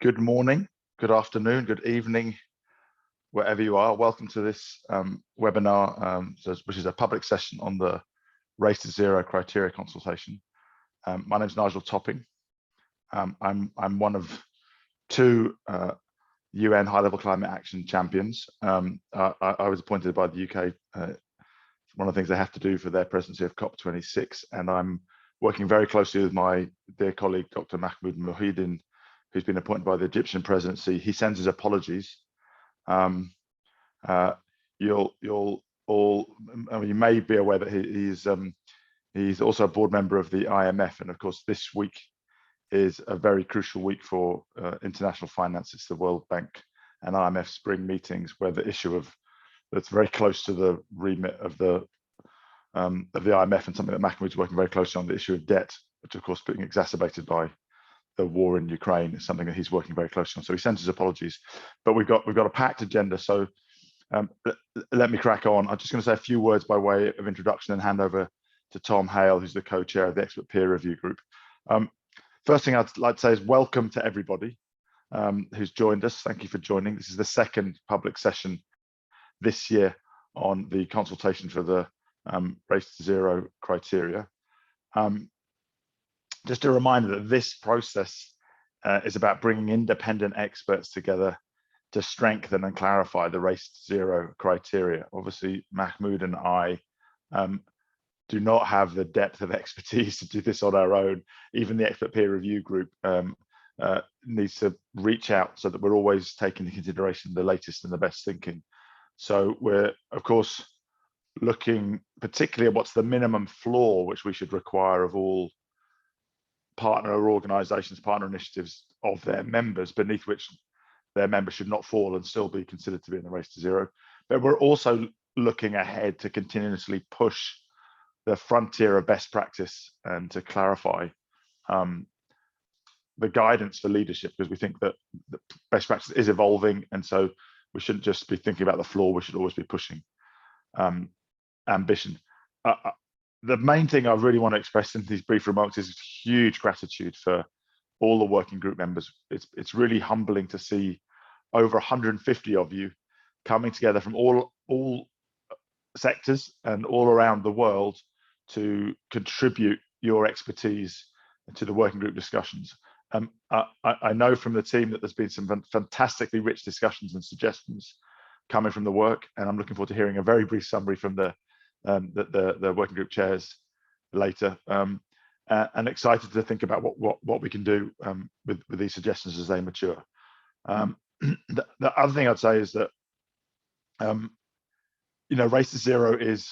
Good morning, good afternoon, good evening, wherever you are. Welcome to this webinar, which is a public session on the Race to Zero criteria consultation. My name is Nigel Topping. I'm one of two UN high-level climate action champions. I was appointed by the UK. One of the things they have to do for their presidency of COP26, and I'm working very closely with my dear colleague, Dr. Mahmoud Mohidin, who's been appointed by the Egyptian presidency. He sends his apologies. You may be aware that he's also a board member of the IMF, and of course this week is a very crucial week for international finance. It's the World Bank and IMF spring meetings, where the issue that's very close to the remit of the IMF, and something that Mahmoud's working very closely on, the issue of debt, which of course being exacerbated by the war in Ukraine, is something that he's working very closely on. So he sends his apologies, but we've got a packed agenda. So let me crack on. I'm just going to say a few words by way of introduction and hand over to Tom Hale, who's the co-chair of the expert peer review group. First thing I'd like to say is welcome to everybody who's joined us. Thank you for joining. This is the second public session this year on the consultation for the Race to Zero criteria. Just a reminder that this process is about bringing independent experts together to strengthen and clarify the Race to Zero criteria. Obviously, Mahmoud and I do not have the depth of expertise to do this on our own. Even the expert peer review group needs to reach out so that we're always taking into consideration the latest and the best thinking. So we're, of course, looking particularly at what's the minimum floor which we should require of all partner organizations, partner initiatives of their members, beneath which their members should not fall and still be considered to be in the Race to Zero. But we're also looking ahead to continuously push the frontier of best practice and to clarify the guidance for leadership, because we think that the best practice is evolving, and so we shouldn't just be thinking about the floor, we should always be pushing ambition. The main thing I really want to express in these brief remarks is huge gratitude for all the working group members. It's really humbling to see over 150 of you coming together from all sectors and all around the world to contribute your expertise to the working group discussions. I know from the team that there's been some fantastically rich discussions and suggestions coming from the work, and I'm looking forward to hearing a very brief summary from the working group chairs later, and excited to think about what we can do with these suggestions as they mature. The other thing I'd say is that Race to Zero is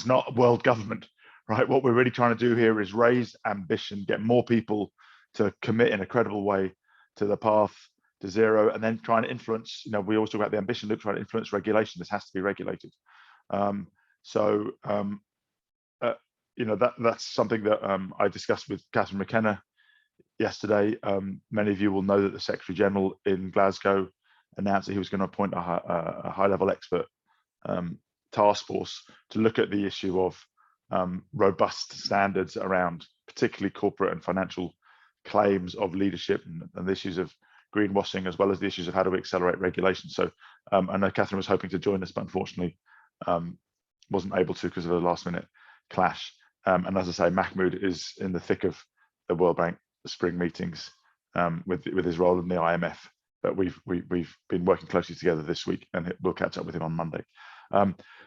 not world government, right? What we're really trying to do here is raise ambition, get more people to commit in a credible way to the path to zero, and then trying to influence. We always talk about the ambition loop, trying to influence regulation. This has to be regulated. That's something that I discussed with Catherine McKenna yesterday. Many of you will know that the Secretary General in Glasgow announced that he was going to appoint a high-level expert task force to look at the issue of robust standards around particularly corporate and financial claims of leadership and the issues of greenwashing, as well as the issues of how do we accelerate regulation. So I know Catherine was hoping to join us, but unfortunately wasn't able to because of a last-minute clash. And as I say, Mahmoud is in the thick of the World Bank spring meetings with his role in the IMF. But we've been working closely together this week, and we'll catch up with him on Monday.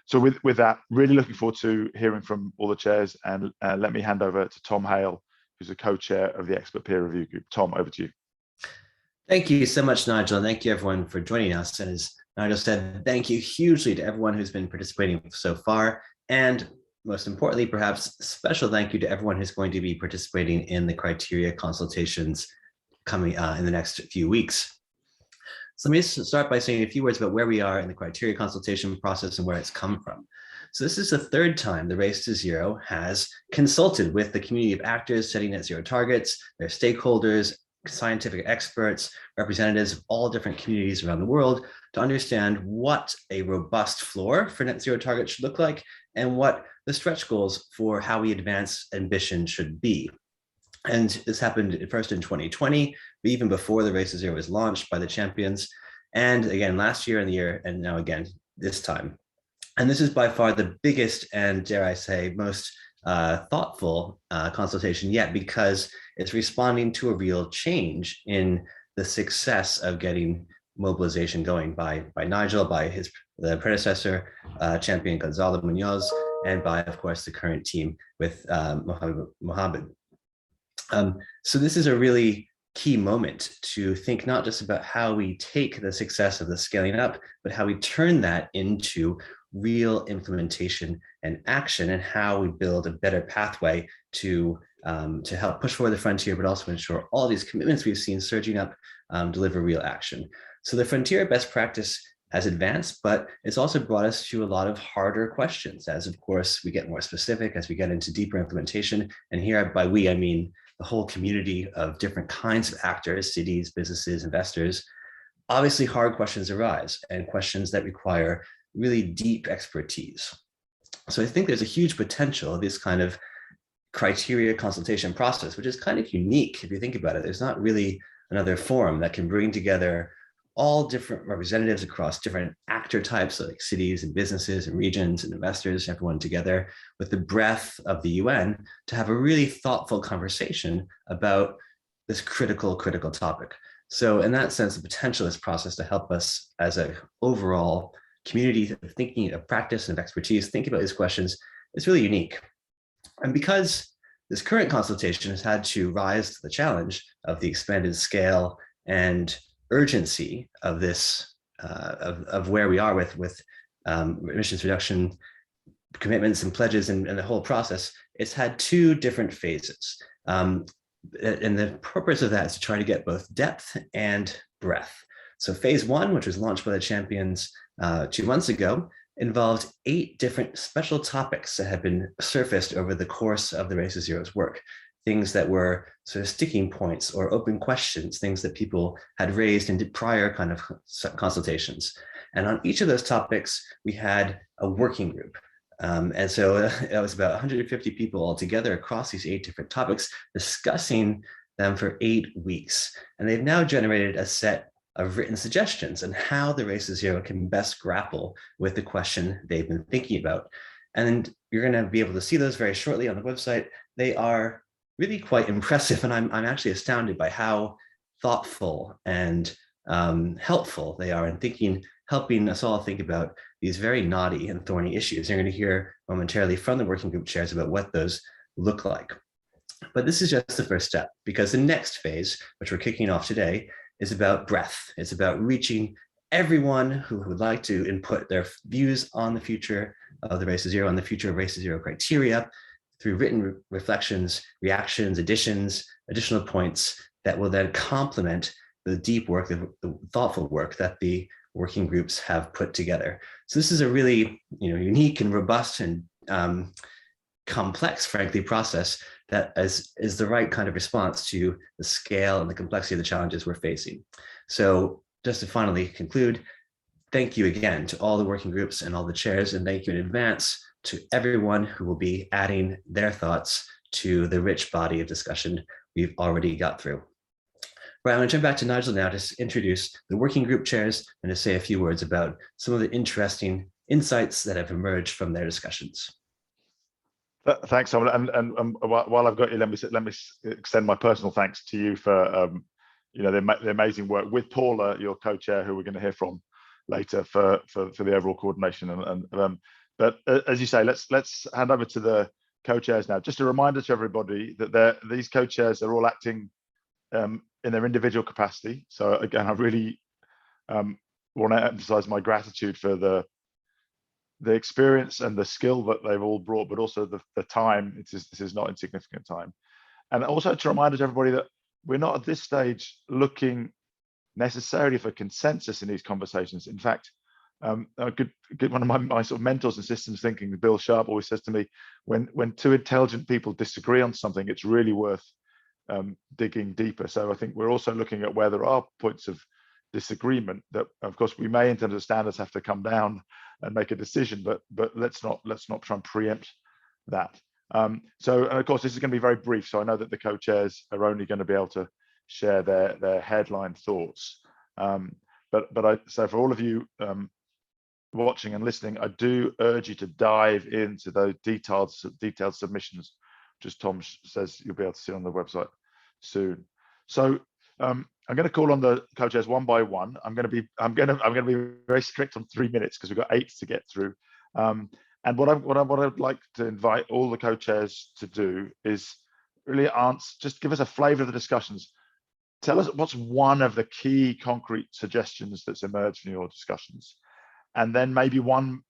So with that, really looking forward to hearing from all the chairs, and let me hand over to Tom Hale, who's the co-chair of the expert peer review group. Tom, over to you. Thank you so much, Nigel. Thank you, everyone, for joining us. And as Nigel said, thank you hugely to everyone who's been participating so far. And most importantly, perhaps special thank you to everyone who's going to be participating in the criteria consultations coming in the next few weeks. So let me start by saying a few words about where we are in the criteria consultation process and where it's come from. So this is the third time the Race to Zero has consulted with the community of actors setting net zero targets, their stakeholders, scientific experts, representatives of all different communities around the world to understand what a robust floor for net zero targets should look like and what the stretch goals for how we advance ambition should be. And this happened first in 2020, but even before the Race to Zero was launched by the champions. And again, last year and the year, and now again, this time. And this is by far the biggest and, dare I say, most thoughtful consultation yet, because it's responding to a real change in the success of getting mobilization going by Nigel, by the predecessor, champion Gonzalo Munoz, and by, of course, the current team with Mohammed. So this is a really key moment to think not just about how we take the success of the scaling up, but how we turn that into real implementation and action, and how we build a better pathway to help push forward the frontier, but also ensure all these commitments we've seen surging up deliver real action. So the frontier best practice has advanced, but it's also brought us to a lot of harder questions as, of course, we get more specific, as we get into deeper implementation. And here by we, I mean the whole community of different kinds of actors, cities, businesses, investors. Obviously, hard questions arise, and questions that require really deep expertise. So I think there's a huge potential of this kind of criteria consultation process, which is kind of unique if you think about it. There's not really another forum that can bring together all different representatives across different actor types, like cities and businesses and regions and investors, everyone together with the breadth of the UN to have a really thoughtful conversation about this critical topic. So in that sense, the potential of this process to help us as an overall community of thinking, of practice, and of expertise, think about these questions is really unique. And because this current consultation has had to rise to the challenge of the expanded scale and urgency of this, of where we are with emissions reduction commitments and pledges and the whole process, it's had two different phases. And the purpose of that is to try to get both depth and breadth. So phase one, which was launched by the champions 2 months ago, involved 8 different special topics that have been surfaced over the course of the Race to Zero's work. Things that were sort of sticking points or open questions, things that people had raised in prior kind of consultations. And on each of those topics, we had a working group. And so it was about 150 people all together across these 8 different topics, discussing them for 8 weeks. And they've now generated a set of written suggestions on how the Race to Zero can best grapple with the question they've been thinking about. And you're going to be able to see those very shortly on the website. They are really quite impressive, and I'm actually astounded by how thoughtful and helpful they are in thinking, helping us all think about these very knotty and thorny issues. You're going to hear momentarily from the working group chairs about what those look like. But this is just the first step, because the next phase, which we're kicking off today, is about breadth. It's about reaching everyone who would like to input their views on the future of the Race to Zero, on the future of Race to Zero criteria, through written reflections, reactions, additions, additional points that will then complement the deep work, the thoughtful work that the working groups have put together. So this is a really unique and robust and complex, frankly, process that is the right kind of response to the scale and the complexity of the challenges we're facing. So just to finally conclude, thank you again to all the working groups and all the chairs, and thank you in advance to everyone who will be adding their thoughts to the rich body of discussion we've already got through. Right, I'm going to turn back to Nigel now to introduce the working group chairs and to say a few words about some of the interesting insights that have emerged from their discussions. Thanks, Simon. And while I've got you, let me extend my personal thanks to you for the amazing work with Paula, your co-chair, who we're going to hear from later for the overall coordination. But as you say, let's hand over to the co-chairs now. Just a reminder to everybody that these co-chairs are all acting in their individual capacity. So again, I really want to emphasize my gratitude for the experience and the skill that they've all brought, but also the time. This is not insignificant time. And also to remind everybody that we're not at this stage looking necessarily for consensus in these conversations. In fact, a good one of my sort of mentors in systems thinking, Bill Sharp, always says to me, when two intelligent people disagree on something, it's really worth digging deeper. So I think we're also looking at where there are points of disagreement that, of course, we may in terms of standards have to come down and make a decision, but let's not try and preempt that. So, and of course, this is going to be very brief. So I know that the co-chairs are only going to be able to share their headline thoughts. So for all of you watching and listening, I do urge you to dive into those detailed submissions, which, as Tom says, you'll be able to see on the website soon. So I'm going to call on the co-chairs one by one. I'm going to be very strict on 3 minutes because we've got 8 to get through. And what I'd like to invite all the co-chairs to do is really just give us a flavour of the discussions. Tell us what's one of the key concrete suggestions that's emerged from your discussions, and then maybe one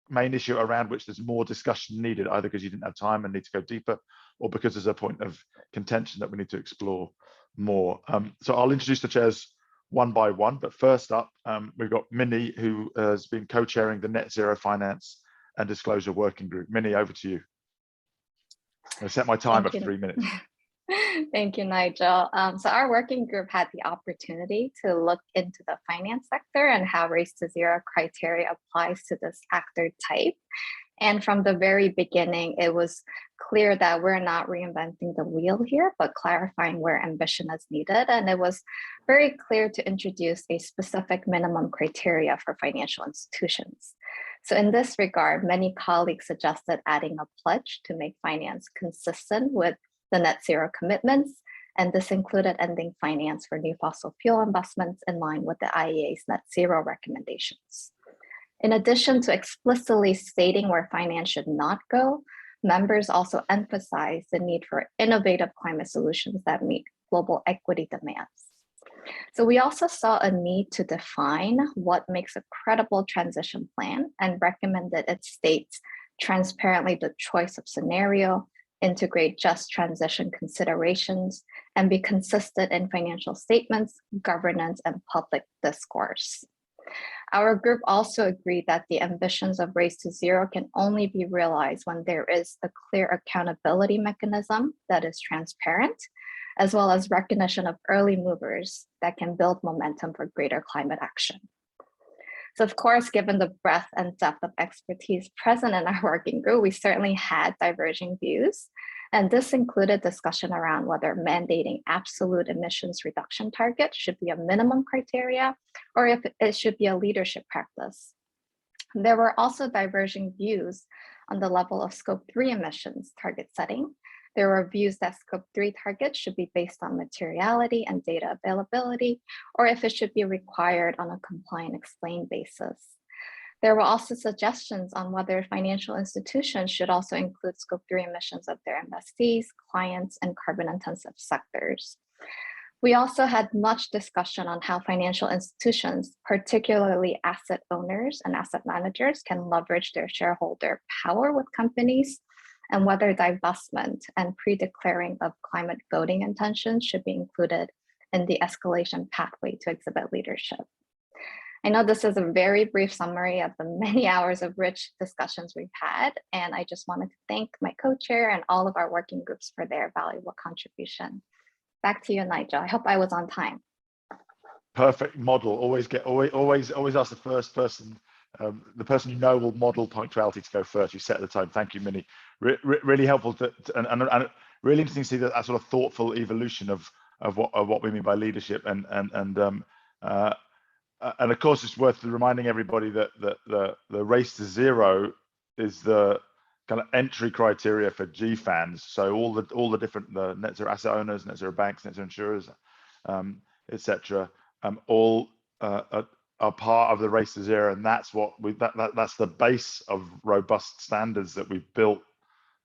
main issue around which there's more discussion needed, either because you didn't have time and need to go deeper, or because there's a point of contention that we need to explore more. So I'll introduce the chairs one by one, but first up, we've got Minnie, who has been co-chairing the Net Zero Finance and Disclosure Working Group. Minnie, over to you. I set my time at 3 minutes. Thank you, Nigel. So our working group had the opportunity to look into the finance sector and how race to zero criteria applies to this actor type. And from the very beginning, it was clear that we're not reinventing the wheel here, but clarifying where ambition is needed. And it was very clear to introduce a specific minimum criteria for financial institutions. So in this regard, many colleagues suggested adding a pledge to make finance consistent with the net zero commitments. And this included ending finance for new fossil fuel investments in line with the IEA's net zero recommendations. In addition to explicitly stating where finance should not go, members also emphasized the need for innovative climate solutions that meet global equity demands. So we also saw a need to define what makes a credible transition plan and recommended it states transparently the choice of scenario, integrate just transition considerations, and be consistent in financial statements, governance, and public discourse. Our group also agreed that the ambitions of Race to Zero can only be realized when there is a clear accountability mechanism that is transparent, as well as recognition of early movers that can build momentum for greater climate action. So of course, given the breadth and depth of expertise present in our working group, we certainly had diverging views. And this included discussion around whether mandating absolute emissions reduction targets should be a minimum criteria or if it should be a leadership practice. There were also diverging views on the level of Scope 3 emissions target setting. There were views that Scope 3 targets should be based on materiality and data availability, or if it should be required on a comply and explain basis. There were also suggestions on whether financial institutions should also include Scope 3 emissions of their investees, clients, and carbon-intensive sectors. We also had much discussion on how financial institutions, particularly asset owners and asset managers, can leverage their shareholder power with companies, and whether divestment and pre-declaring of climate voting intentions should be included in the escalation pathway to exhibit leadership. I know this is a very brief summary of the many hours of rich discussions we've had, and I just wanted to thank my co-chair and all of our working groups for their valuable contribution. Back to you, Nigel. I hope I was on time. Perfect model. Always ask the first person. The person you know will model punctuality to go first. You set the tone. Thank you, Minnie. Really helpful and really interesting to see that sort of thoughtful evolution of what we mean by leadership and of course, it's worth reminding everybody that the race to zero is the kind of entry criteria for GFANs. So all the different net zero asset owners, net zero banks, net zero insurers, etc., all are part of the race to zero, and that's what that's the base of robust standards that we've built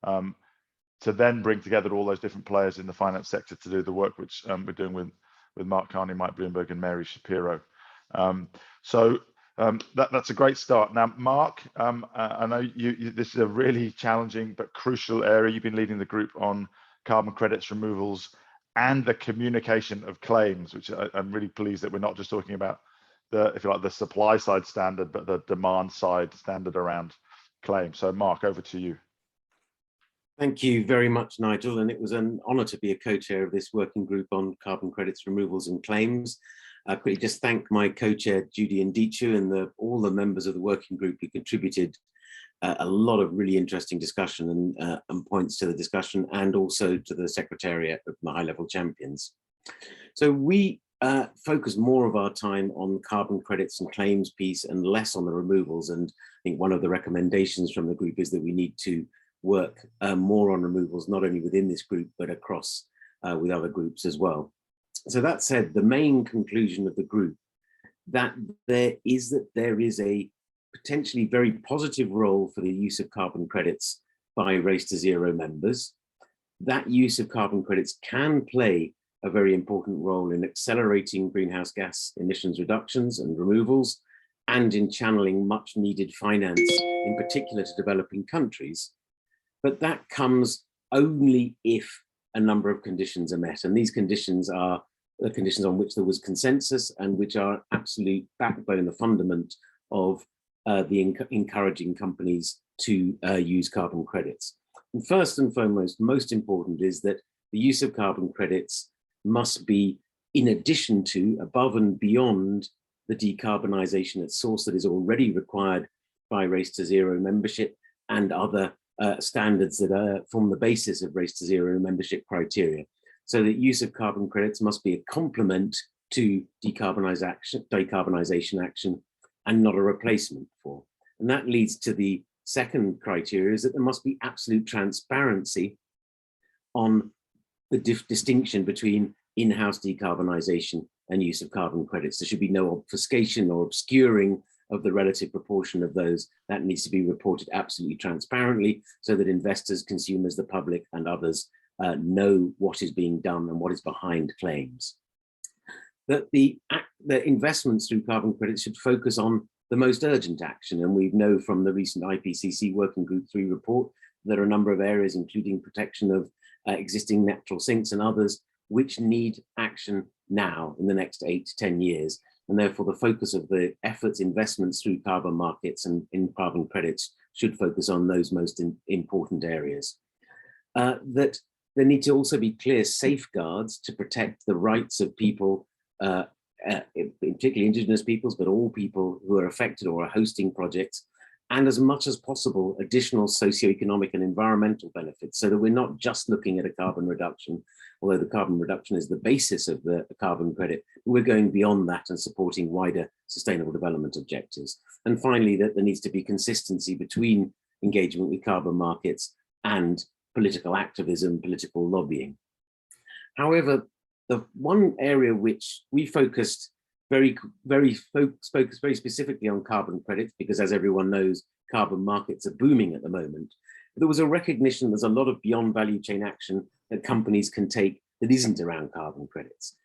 to then bring together all those different players in the finance sector to do the work which we're doing with Mark Carney, Mike Bloomberg, and Mary Shapiro. That's a great start. Now, Mark, I know this is a really challenging but crucial area. You've been leading the group on carbon credits removals and the communication of claims, which I'm really pleased that we're not just talking about if you like, the supply side standard, but the demand side standard around claims. So, Mark, over to you. Thank you very much, Nigel. And it was an honor to be a co-chair of this working group on carbon credits removals and claims. I quickly just thank my co-chair, Judy Ndichu, and all the members of the working group who contributed a lot of really interesting discussion and points to the discussion, and also to the Secretariat of the high-level champions. So we focus more of our time on carbon credits and claims piece and less on the removals. And I think one of the recommendations from the group is that we need to work more on removals, not only within this group, but across with other groups as well. So that said, the main conclusion of the group that there is a potentially very positive role for the use of carbon credits by Race to Zero members. That use of carbon credits can play a very important role in accelerating greenhouse gas emissions reductions and removals, and in channeling much needed finance, in particular to developing countries. But that comes only if a number of conditions are met. And these conditions are the conditions on which there was consensus and which are absolute backbone, the fundament of encouraging companies to use carbon credits. And first and foremost, most important is that the use of carbon credits must be in addition to, above and beyond, the decarbonisation at source that is already required by Race to Zero membership and other standards that form the basis of Race to Zero membership criteria. So that use of carbon credits must be a complement to decarbonisation action and not a replacement for. And that leads to the second criteria, is that there must be absolute transparency on the distinction between in-house decarbonisation and use of carbon credits. There should be no obfuscation or obscuring of the relative proportion of those. That needs to be reported absolutely transparently so that investors, consumers, the public and others know what is being done and what is behind claims. That the investments through carbon credits should focus on the most urgent action. And we know from the recent IPCC Working Group 3 report, there are a number of areas, including protection of existing natural sinks and others, which need action now in the next 8 to 10 years. And therefore the focus of the efforts, investments through carbon markets and in carbon credits should focus on those most important areas. That there need to also be clear safeguards to protect the rights of people, particularly indigenous peoples, but all people who are affected or are hosting projects, and as much as possible, additional socioeconomic and environmental benefits, so that we're not just looking at a carbon reduction, although the carbon reduction is the basis of the carbon credit, we're going beyond that and supporting wider sustainable development objectives. And finally, that there needs to be consistency between engagement with carbon markets and political activism, political lobbying. However, the one area which we focused very specifically on carbon credits, because as everyone knows, carbon markets are booming at the moment. There was a recognition there's a lot of beyond value chain action that companies can take that isn't around carbon credits.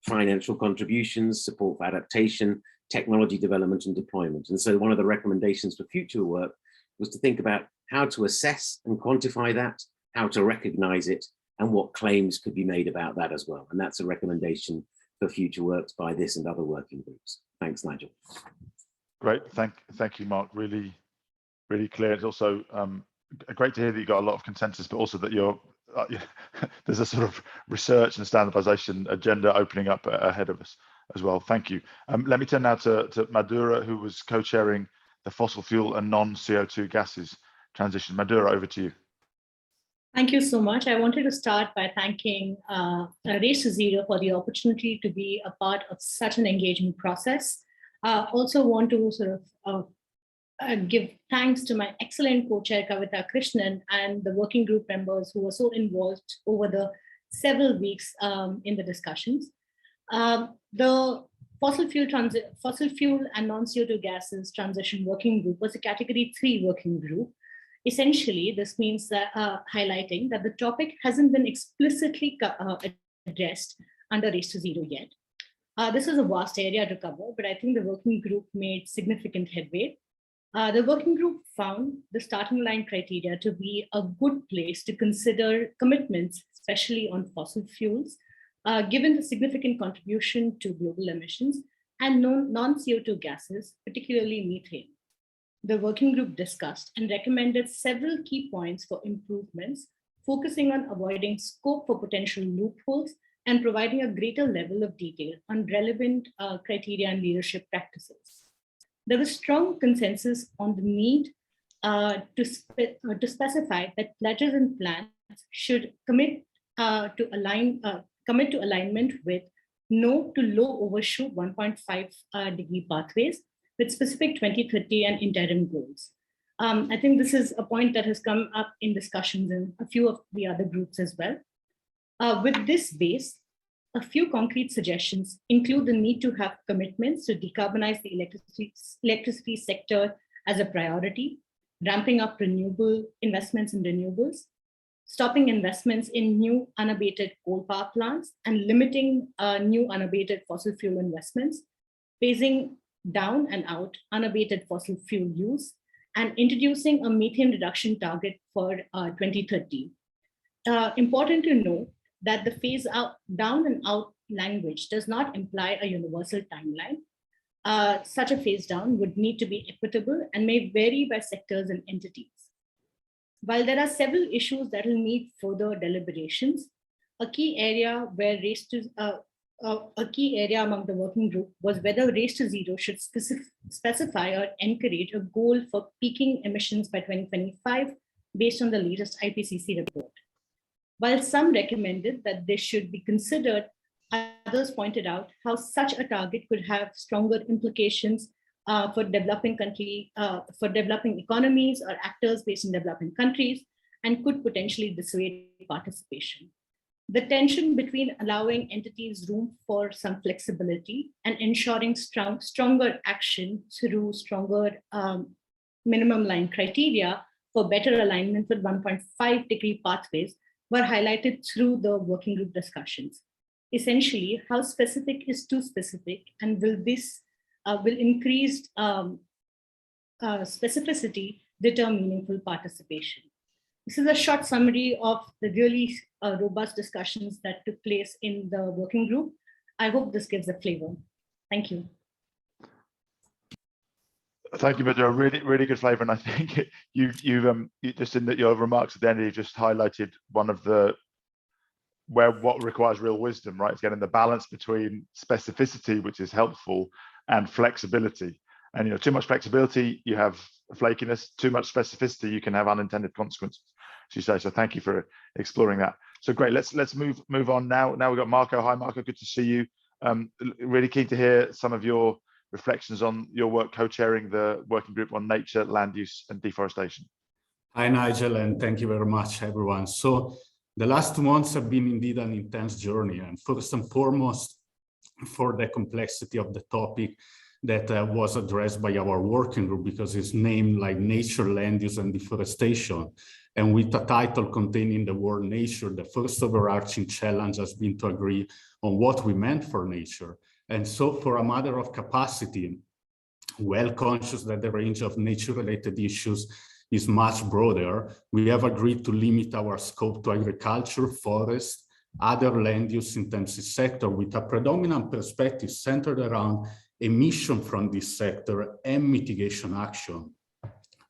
Financial contributions, support for adaptation, technology development and deployment. And so one of the recommendations for future work was to think about how to assess and quantify that, how to recognize it, and what claims could be made about that as well. And that's a recommendation for future works by this and other working groups. Thanks, Nigel. Great, thank you, Mark. Really clear. It's also great to hear that you got a lot of consensus, but also that you're there's a sort of research and standardization agenda opening up ahead of us as well. Thank you. Let me turn now to Madhura, who was co-chairing the fossil fuel and non-CO2 gases transition. Madhura, over to you. Thank you so much. I wanted to start by thanking Race to Zero for the opportunity to be a part of such an engagement process. Also want to sort of give thanks to my excellent co-chair Kavita Krishnan and the working group members who were so involved over the several weeks in the discussions. The fossil fuel and non-CO2 gases transition working group was a category 3 working group. Essentially, this means that highlighting that the topic hasn't been explicitly addressed under Race to Zero yet. This is a vast area to cover, but I think the working group made significant headway. The working group found the starting line criteria to be a good place to consider commitments, especially on fossil fuels, given the significant contribution to global emissions and non-CO2 gases, particularly methane. The working group discussed and recommended several key points for improvements, focusing on avoiding scope for potential loopholes and providing a greater level of detail on relevant criteria and leadership practices. There was strong consensus on the need to specify that pledges and plans should commit to alignment with no to low overshoot 1.5 degree pathways with specific 2030 and interim goals. I think this is a point that has come up in discussions in a few of the other groups as well. With this base, a few concrete suggestions include the need to have commitments to decarbonize the electricity sector as a priority, ramping up renewable investments in renewables, stopping investments in new unabated coal power plants, and limiting new unabated fossil fuel investments, phasing down and out unabated fossil fuel use, and introducing a methane reduction target for 2030. Important to know that the phase out, down and out language does not imply a universal timeline. Such a phase down would need to be equitable and may vary by sectors and entities. While there are several issues that will need further deliberations, a key area among the working group was whether Race to Zero should specify or encourage a goal for peaking emissions by 2025 based on the latest IPCC report. While some recommended that this should be considered, others pointed out how such a target could have stronger implications for developing economies or actors based in developing countries and could potentially dissuade participation. The tension between allowing entities room for some flexibility and ensuring stronger action through stronger minimum line criteria for better alignment with 1.5 degree pathways were highlighted through the working group discussions. Essentially, how specific is too specific, and will increased specificity deter meaningful participation? This is a short summary of the really robust discussions that took place in the working group. I hope this gives a flavor. Thank you. Thank you, Madhu. Really good flavor. And I think you just in your remarks at the end, you just highlighted one of the what requires real wisdom, right? It's getting the balance between specificity, which is helpful, and flexibility. And too much flexibility, you have flakiness. Too much specificity, you can have unintended consequences, as you say. So thank you for exploring that. So great. Let's move on now. Now we've got Marco. Hi, Marco. Good to see you. Really keen to hear some of your reflections on your work co-chairing the working group on nature, land use, and deforestation. Hi, Nigel, and thank you very much, everyone. So the last months have been indeed an intense journey, and first and foremost, for the complexity of the topic that was addressed by our working group, because it's named like nature, land use, and deforestation. And with a title containing the word nature, the first overarching challenge has been to agree on what we meant for nature. And so for a matter of capacity, well conscious that the range of nature-related issues is much broader, we have agreed to limit our scope to agriculture, forest, other land use intensive sector with a predominant perspective centered around emission from this sector and mitigation action.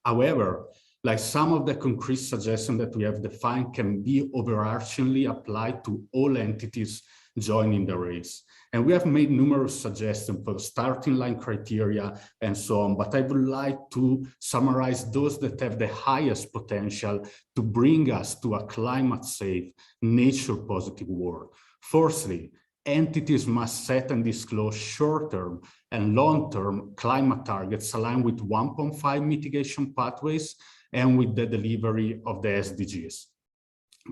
However, like some of the concrete suggestions that we have defined can be overarchingly applied to all entities joining the race. And we have made numerous suggestions for starting line criteria and so on, but I would like to summarize those that have the highest potential to bring us to a climate safe, nature positive world. Firstly, entities must set and disclose short-term and long-term climate targets aligned with 1.5 mitigation pathways and with the delivery of the SDGs.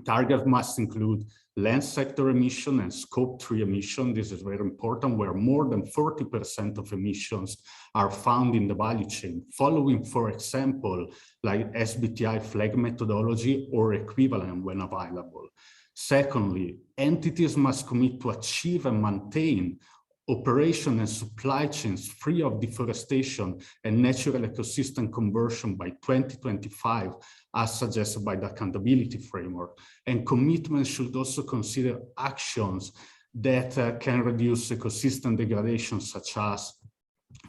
Targets must include land sector emission and scope 3 emission. This is very important, where more than 40% of emissions are found in the value chain, following, for example, like SBTi flag methodology or equivalent when available. Secondly, entities must commit to achieve and maintain operation and supply chains free of deforestation and natural ecosystem conversion by 2025, as suggested by the accountability framework. And commitments should also consider actions that can reduce ecosystem degradation, such as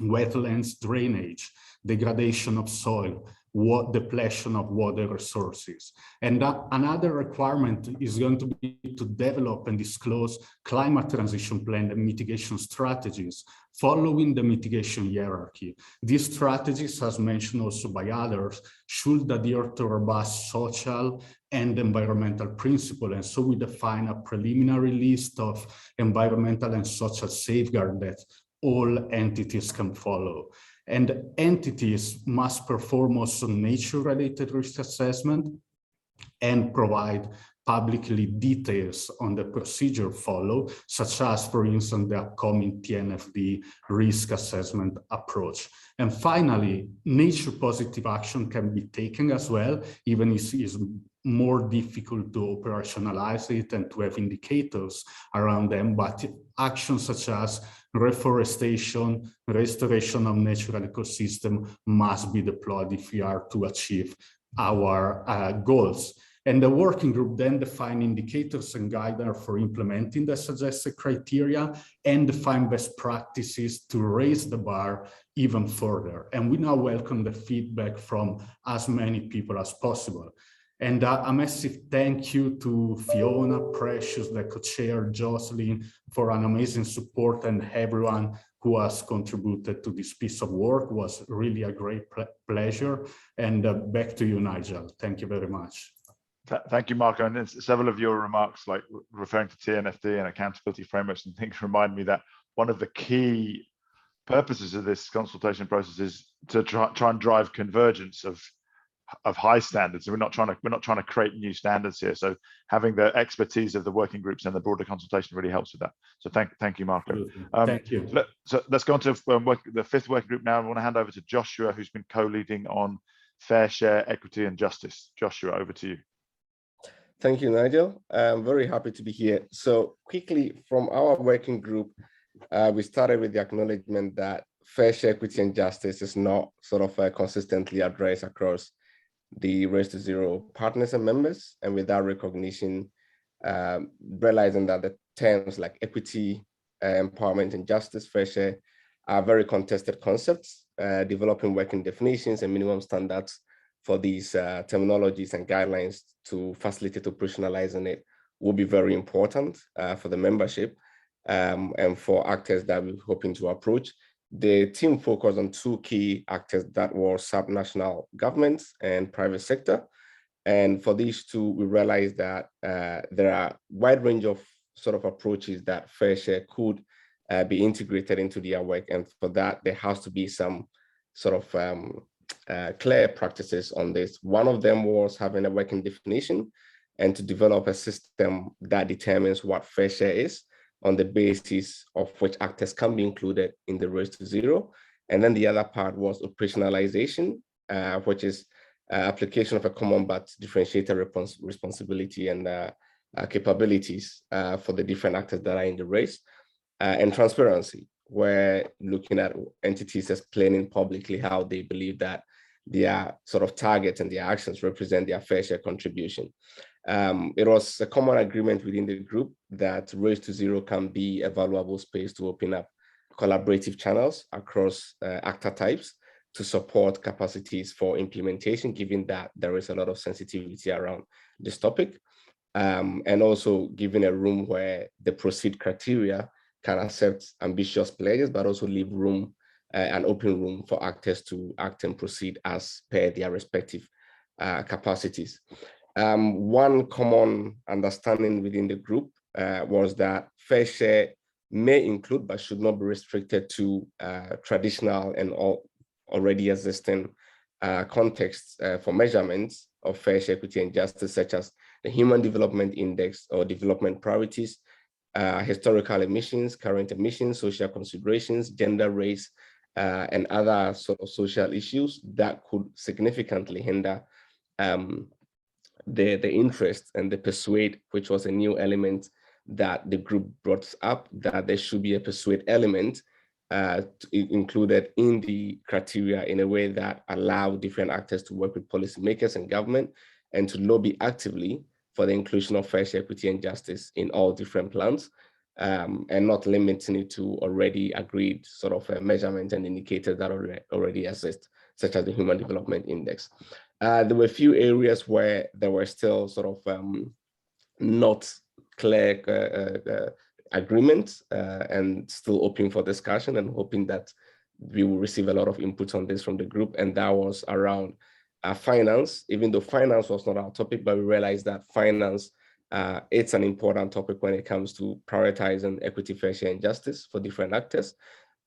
wetlands drainage, degradation of soil, depletion of water resources. And another requirement is going to be to develop and disclose climate transition plan and mitigation strategies following the mitigation hierarchy. These strategies, as mentioned also by others, should adhere to robust social and environmental principles. And so we define a preliminary list of environmental and social safeguards that all entities can follow. And entities must perform also nature-related risk assessment and provide publicly details on the procedure followed, such as, for instance, the upcoming TNFD risk assessment approach. And finally, nature-positive action can be taken as well, even if it is more difficult to operationalize it and to have indicators around them, but actions such as reforestation, restoration of natural ecosystem must be deployed if we are to achieve our goals. And the working group then define indicators and guidelines for implementing the suggested criteria and define best practices to raise the bar even further. And we now welcome the feedback from as many people as possible. And a massive thank you to Fiona, Precious, the co-chair, Jocelyn, for an amazing support, and everyone who has contributed to this piece of work. It was really a great pleasure. And back to you, Nigel. Thank you very much. Thank you, Marco. And several of your remarks, like referring to TNFD and accountability frameworks and things, remind me that one of the key purposes of this consultation process is to try and drive convergence of high standards. We're not trying to create new standards here. So having the expertise of the working groups and the broader consultation really helps with that. So thank you, Marco. Thank you. So let's go on to the fifth working group now. I want to hand over to Joshua, who's been co-leading on fair share, equity, and justice. Joshua, over to you. Thank you, Nigel. I'm very happy to be here. So quickly, from our working group, we started with the acknowledgement that fair share, equity, and justice is not sort of consistently addressed across the Race to Zero partners and members. And with that recognition, realizing that the terms like equity, empowerment, and justice, fair share, are very contested concepts. Developing working definitions and minimum standards for these terminologies and guidelines to facilitate operationalizing it will be very important for the membership and for actors that we're hoping to approach. The team focused on two key actors that were subnational governments and private sector. And for these two, we realized that there are a wide range of sort of approaches that fair share could be integrated into their work. And for that, there has to be some sort of clear practices on this. One of them was having a working definition and to develop a system that determines what fair share is, on the basis of which actors can be included in the Race to Zero. And then the other part was operationalization, which is application of a common but differentiated responsibility and capabilities for the different actors that are in the race. And transparency, where looking at entities explaining publicly how they believe that their sort of targets and their actions represent their fair share contribution. It was a common agreement within the group that Race to Zero can be a valuable space to open up collaborative channels across actor types to support capacities for implementation, given that there is a lot of sensitivity around this topic, and also giving a room where the proceed criteria can accept ambitious pledges, but also leave room, an open room for actors to act and proceed as per their respective capacities. One common understanding within the group was that fair share may include, but should not be restricted to traditional and already existing contexts for measurements of fair share, equity, and justice, such as the Human Development Index or development priorities, historical emissions, current emissions, social considerations, gender, race, and other sort of social issues that could significantly hinder the interest and the persuade, which was a new element that the group brought up, that there should be a persuade element included in the criteria in a way that allow different actors to work with policymakers and government and to lobby actively for the inclusion of fair share, equity, and justice in all different plans, and not limiting it to already agreed sort of measurement and indicators that already exist. such as the Human Development Index. There were a few areas where there were still sort of not clear agreements and still open for discussion, and hoping that we will receive a lot of input on this from the group. And that was around finance, even though finance was not our topic, but we realized that finance, it's an important topic when it comes to prioritizing equity, fair share, and justice for different actors.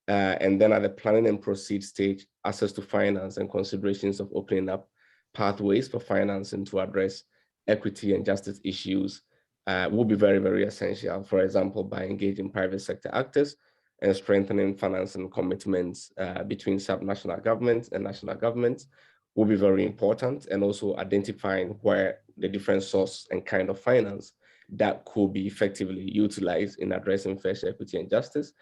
And then at the planning and proceed stage, access to finance and considerations of opening up pathways for financing to address equity and justice issues will be very, very essential. For example, by engaging private sector actors and strengthening financing commitments between subnational governments and national governments will be very important, and also identifying where the different source and kind of finance that could be effectively utilized in addressing fair share, equity, and justice.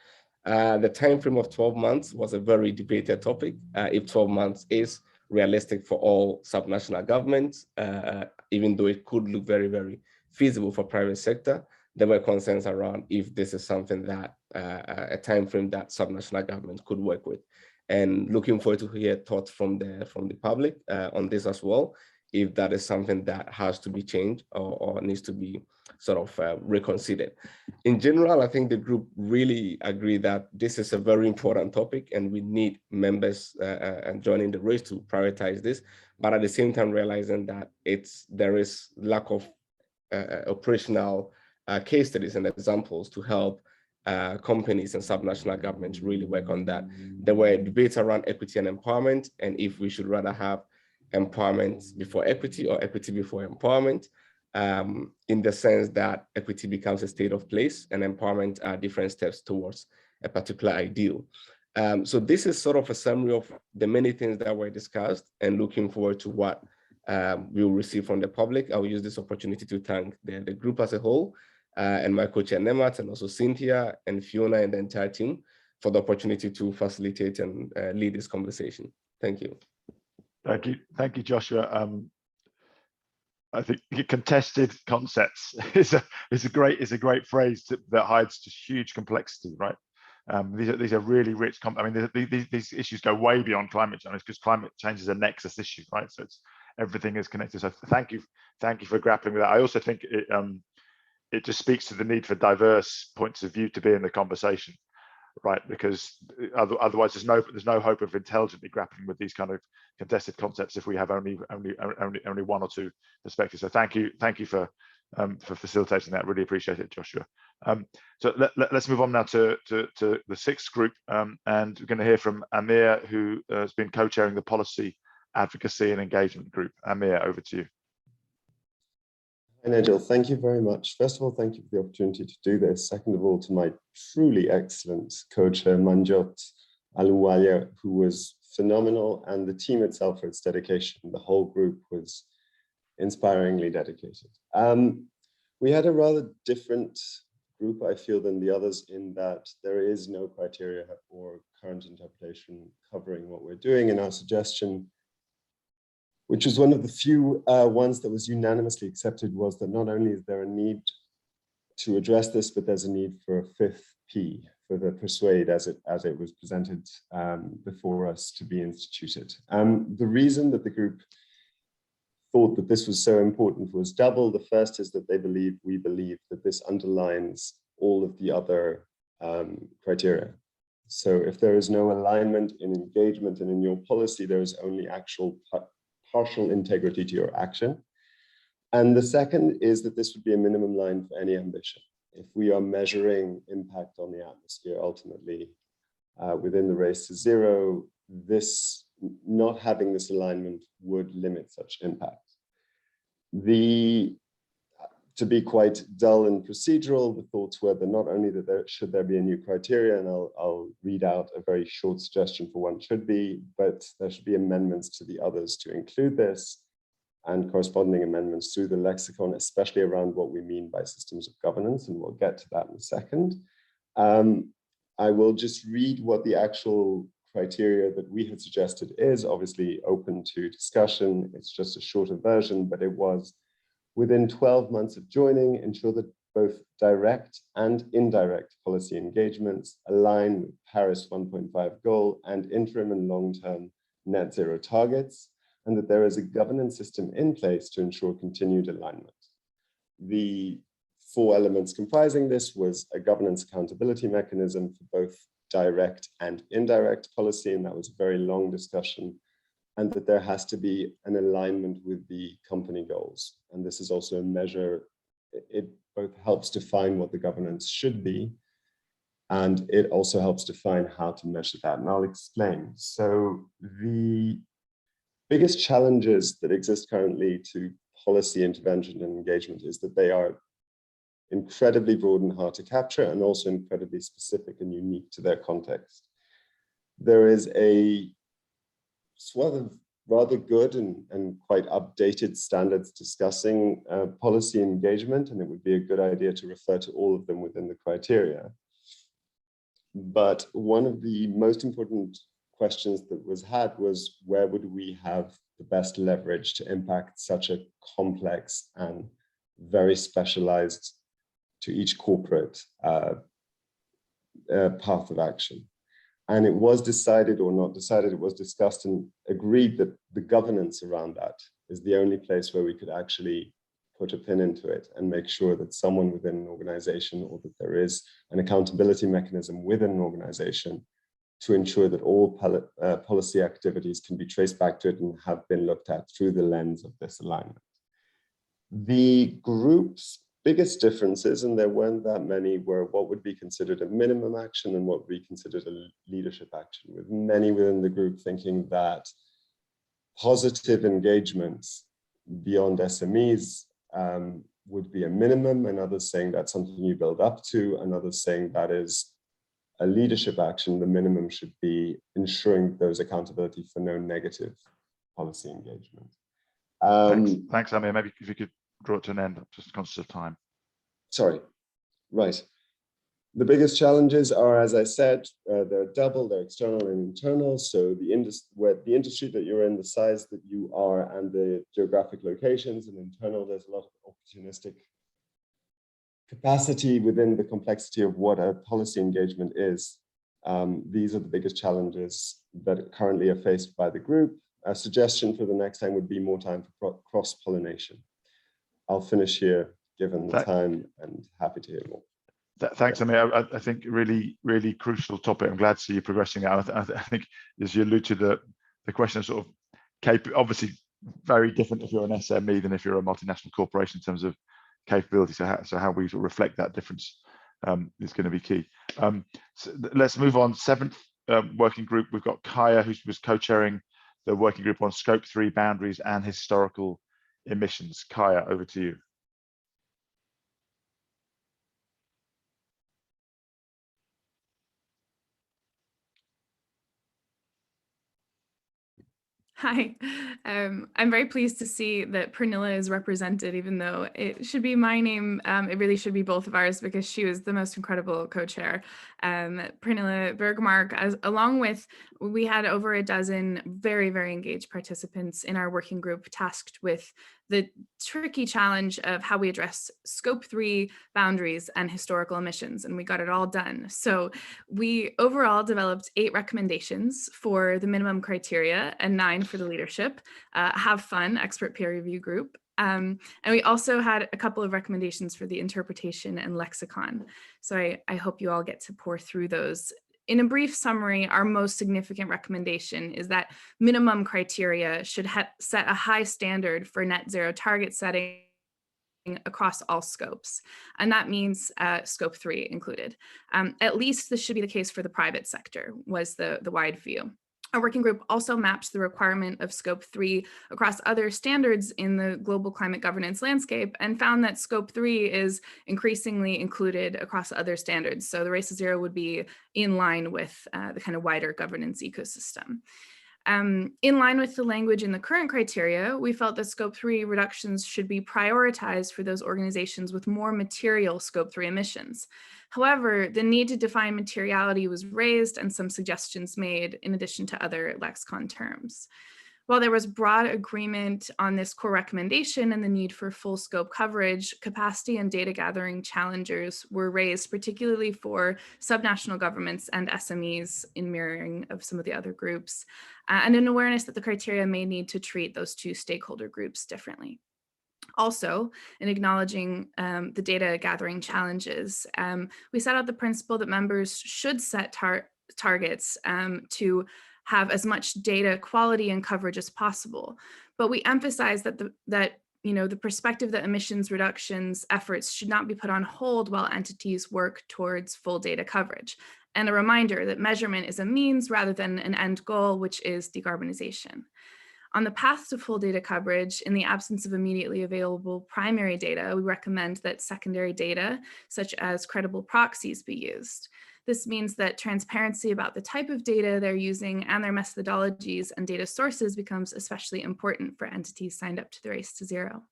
The time frame of 12 months was a very debated topic. If 12 months is realistic for all subnational governments, even though it could look very, very feasible for private sector, there were concerns around if this is something that a time frame that subnational governments could work with. And looking forward to hear thoughts from the public on this as well, if that is something that has to be changed or needs to be sort of reconsidered. In general, I think the group really agree that this is a very important topic and we need members joining the race to prioritize this, but at the same time realizing that there is lack of operational case studies and examples to help companies and subnational governments really work on that. There were debates around equity and empowerment, and if we should rather have empowerment before equity or equity before empowerment, in the sense that equity becomes a state of place and empowerment are different steps towards a particular ideal. So this is sort of a summary of the many things that were discussed, and looking forward to what we will receive from the public. I will use this opportunity to thank the group as a whole, and my co-chair Nemat, and also Cynthia and Fiona and the entire team for the opportunity to facilitate and lead this conversation. Thank you. Thank you, Joshua. I think contested concepts is a great phrase that hides just huge complexity, right? These are really rich. I mean, these issues go way beyond climate change, because climate change is a nexus issue, right? So everything is connected. So thank you for grappling with that. I also think it just speaks to the need for diverse points of view to be in the conversation, right? Because otherwise there's no hope of intelligently grappling with these kind of contested concepts if we have only one or two perspectives. So thank you for facilitating that. Really appreciate it, Joshua. So let's move on now to the sixth group, and we're going to hear from Amir, who has been co-chairing the policy advocacy and engagement group. Amir, over to you. Hi, Nigel, thank you very much. First of all, thank you for the opportunity to do this. Second of all, to my truly excellent co-chair, Manjot Aluwaya, who was phenomenal, and the team itself for its dedication. The whole group was inspiringly dedicated. We had a rather different group, I feel, than the others, in that there is no criteria or current interpretation covering what we're doing in our suggestion, which was one of the few ones that was unanimously accepted, was that not only is there a need to address this, but there's a need for a fifth P, for the persuade, as it was presented before us, to be instituted. The reason that the group thought that this was so important was double. The first is that we believe that this underlines all of the other criteria. So if there is no alignment in engagement and in your policy, there is only actual partial integrity to your action. And the second is that this would be a minimum line for any ambition. If we are measuring impact on the atmosphere, ultimately within the race to zero, not having this alignment would limit such impact. To be quite dull and procedural, the thoughts were that not only that should there be a new criteria, and I'll read out a very short suggestion for one should be, but there should be amendments to the others to include this, and corresponding amendments through the lexicon, especially around what we mean by systems of governance, and we'll get to that in a second. I will just read what the actual criteria that we had suggested is, obviously open to discussion. It's just a shorter version, but it was: within 12 months of joining, ensure that both direct and indirect policy engagements align with Paris 1.5 goal and interim and long-term net zero targets, and that there is a governance system in place to ensure continued alignment. The 4 elements comprising this was a governance accountability mechanism for both direct and indirect policy, and that was a very long discussion, and that there has to be an alignment with the company goals. And this is also a measure, it both helps define what the governance should be, and it also helps define how to measure that. And I'll explain. So the biggest challenges that exist currently to policy intervention and engagement is that they are incredibly broad and hard to capture, and also incredibly specific and unique to their context. There is a swath of rather good and quite updated standards discussing policy engagement, and it would be a good idea to refer to all of them within the criteria. But one of the most important questions that was had was, where would we have the best leverage to impact such a complex and very specialized to each corporate path of action? And it was decided, or not decided, it was discussed and agreed that the governance around that is the only place where we could actually put a pin into it and make sure that someone within an organization, or that there is an accountability mechanism within an organization to ensure that all policy activities can be traced back to it and have been looked at through the lens of this alignment. The group's biggest differences, and there weren't that many, were what would be considered a minimum action and what would be considered a leadership action, with many within the group thinking that positive engagements beyond SMEs would be a minimum, and others saying that's something you build up to, and others saying that is a leadership action. The minimum should be ensuring there's accountability for no negative policy engagement. Thanks, Amir. Maybe if you could draw it to an end, just conscious of time. Sorry, right. The biggest challenges are, as I said, they're double, they're external and internal. So the industry that you're in, the size that you are, and the geographic locations, and internal, there's a lot of opportunistic capacity within the complexity of what a policy engagement is. These are the biggest challenges that currently are faced by the group. A suggestion for the next time would be more time for cross-pollination. I'll finish here, given the time, and happy to hear more. Thanks, Amir. I think really, really crucial topic. I'm glad to see you progressing out. I think, as you alluded to, the question of sort of obviously very different if you're an SME than if you're a multinational corporation in terms of capability. So how we sort of reflect that difference is going to be key. So let's move on. 7th working group. We've got Kaya, who was co-chairing the working group on Scope 3 boundaries and historical emissions. Kaya, over to you. Hi, I'm very pleased to see that Pernilla is represented, even though it should be my name. It really should be both of ours, because she was the most incredible co-chair. Pernilla Bergmark, along with, we had over a dozen very, very engaged participants in our working group tasked with the tricky challenge of how we address Scope 3 boundaries and historical emissions, and we got it all done. So we overall developed 8 recommendations for the minimum criteria and 9 for the leadership. Have fun, expert peer review group. And we also had a couple of recommendations for the interpretation and lexicon. So I hope you all get to pour through those. In a brief summary, our most significant recommendation is that minimum criteria should set a high standard for net zero target setting across all scopes. And that means Scope 3 included. At least this should be the case for the private sector, was the wide view. Our working group also mapped the requirement of Scope 3 across other standards in the global climate governance landscape and found that Scope 3 is increasingly included across other standards. So the Race to Zero would be in line with the kind of wider governance ecosystem. In line with the language in the current criteria, we felt that Scope 3 reductions should be prioritized for those organizations with more material Scope 3 emissions. However, the need to define materiality was raised and some suggestions made in addition to other lexicon terms. While there was broad agreement on this core recommendation and the need for full scope coverage, capacity and data gathering challenges were raised, particularly for subnational governments and SMEs in mirroring of some of the other groups, and an awareness that the criteria may need to treat those two stakeholder groups differently. Also, in acknowledging the data gathering challenges, we set out the principle that members should set targets to have as much data quality and coverage as possible. But we emphasize that the perspective that emissions reductions efforts should not be put on hold while entities work towards full data coverage. And a reminder that measurement is a means rather than an end goal, which is decarbonization. On the path to full data coverage, in the absence of immediately available primary data, we recommend that secondary data, such as credible proxies, be used. This means that transparency about the type of data they're using and their methodologies and data sources becomes especially important for entities signed up to the Race to Zero.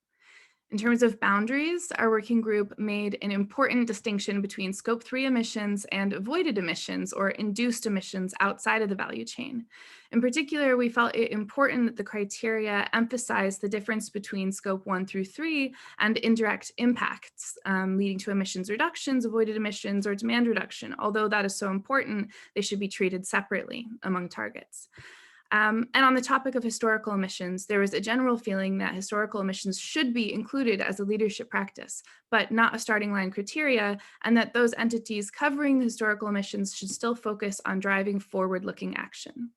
In terms of boundaries, our working group made an important distinction between Scope 3 emissions and avoided emissions or induced emissions outside of the value chain. In particular, we felt it important that the criteria emphasize the difference between Scope 1 through 3 and indirect impacts, leading to emissions reductions, avoided emissions, or demand reduction. Although that is so important, they should be treated separately among targets. And on the topic of historical emissions, there was a general feeling that historical emissions should be included as a leadership practice, but not a starting line criteria, and that those entities covering the historical emissions should still focus on driving forward-looking action.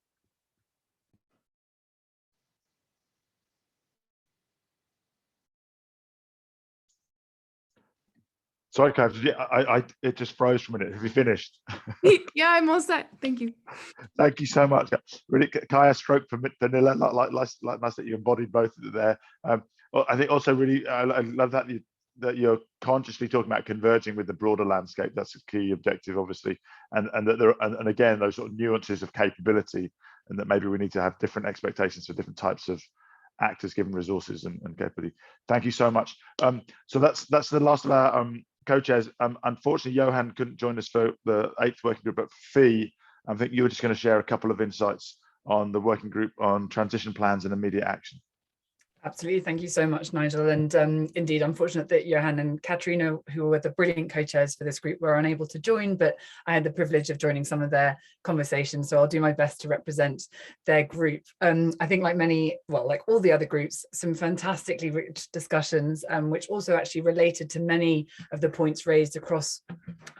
Sorry, Kath, it just froze for a minute. Have you finished? Yeah, I'm all set. Thank you. Thank you so much. Really, Kaya, stroke for Vanilla, like nice that you embodied both there. I think also really, I love that you're consciously talking about converging with the broader landscape. That's a key objective, obviously, and that and again those sort of nuances of capability, and that maybe we need to have different expectations for different types of actors given resources and capability. Thank you so much. So that's the last of our co-chairs. Unfortunately, Johan couldn't join us for the 8th working group, but Fee, I think you were just going to share a couple of insights on the working group on transition plans and immediate action. Absolutely. Thank you so much, Nigel. And indeed, unfortunate that Johan and Katrina, who were the brilliant co-chairs for this group, were unable to join, but I had the privilege of joining some of their conversations. So I'll do my best to represent their group. I think like all the other groups, some fantastically rich discussions, which also actually related to many of the points raised across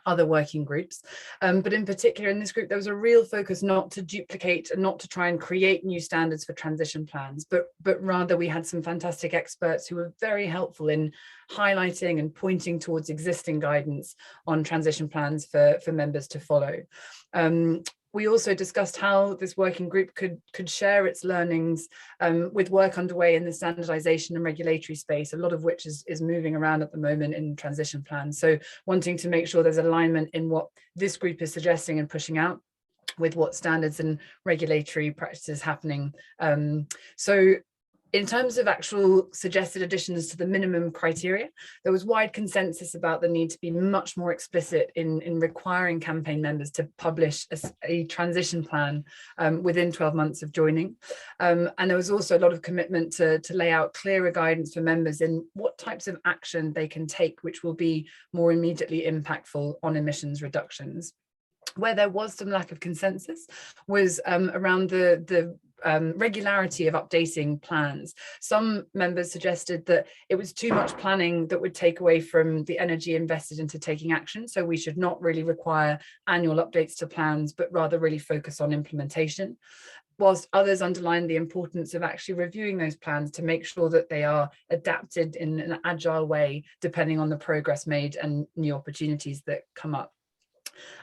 other working groups. But in particular, in this group, there was a real focus not to duplicate and not to try and create new standards for transition plans, but rather we had some fantastic experts who were very helpful in highlighting and pointing towards existing guidance on transition plans for members to follow. We also discussed how this working group could share its learnings with work underway in the standardization and regulatory space, a lot of which is moving around at the moment in transition plans. So wanting to make sure there's alignment in what this group is suggesting and pushing out with what standards and regulatory practices happening. So in terms of actual suggested additions to the minimum criteria, there was wide consensus about the need to be much more explicit in requiring campaign members to publish a transition plan within 12 months of joining. And there was also a lot of commitment to lay out clearer guidance for members in what types of action they can take, which will be more immediately impactful on emissions reductions. Where there was some lack of consensus was around the regularity of updating plans. Some members suggested that it was too much planning that would take away from the energy invested into taking action. So we should not really require annual updates to plans, but rather really focus on implementation. Whilst others underlined the importance of actually reviewing those plans to make sure that they are adapted in an agile way, depending on the progress made and new opportunities that come up.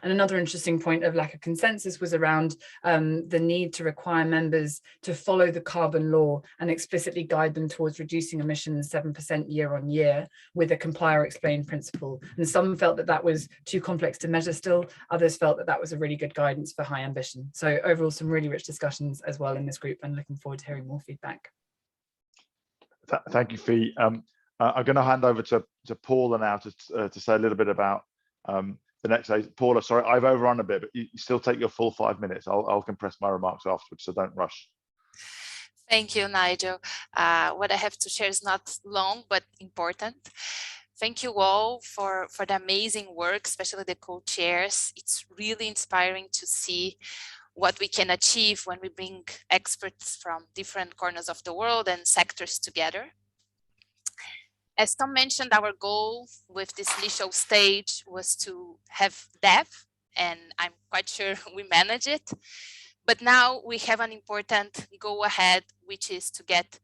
And another interesting point of lack of consensus was around the need to require members to follow the carbon law and explicitly guide them towards reducing emissions 7% year on year with a comply or explain principle. And some felt that that was too complex to measure still. Others felt that that was a really good guidance for high ambition. So overall, some really rich discussions as well in this group, and looking forward to hearing more feedback. Thank you, Fee. I'm going to hand over to Paula now to say a little bit about the next day. Paula, sorry, I've overrun a bit, but you still take your full 5 minutes. I'll compress my remarks afterwards, so don't rush. Thank you, Nigel. What I have to share is not long, but important. Thank you all for the amazing work, especially the co-chairs. It's really inspiring to see what we can achieve when we bring experts from different corners of the world and sectors together. As Tom mentioned, our goal with this initial stage was to have depth, and I'm quite sure we manage it. But now we have an important go ahead, which is to get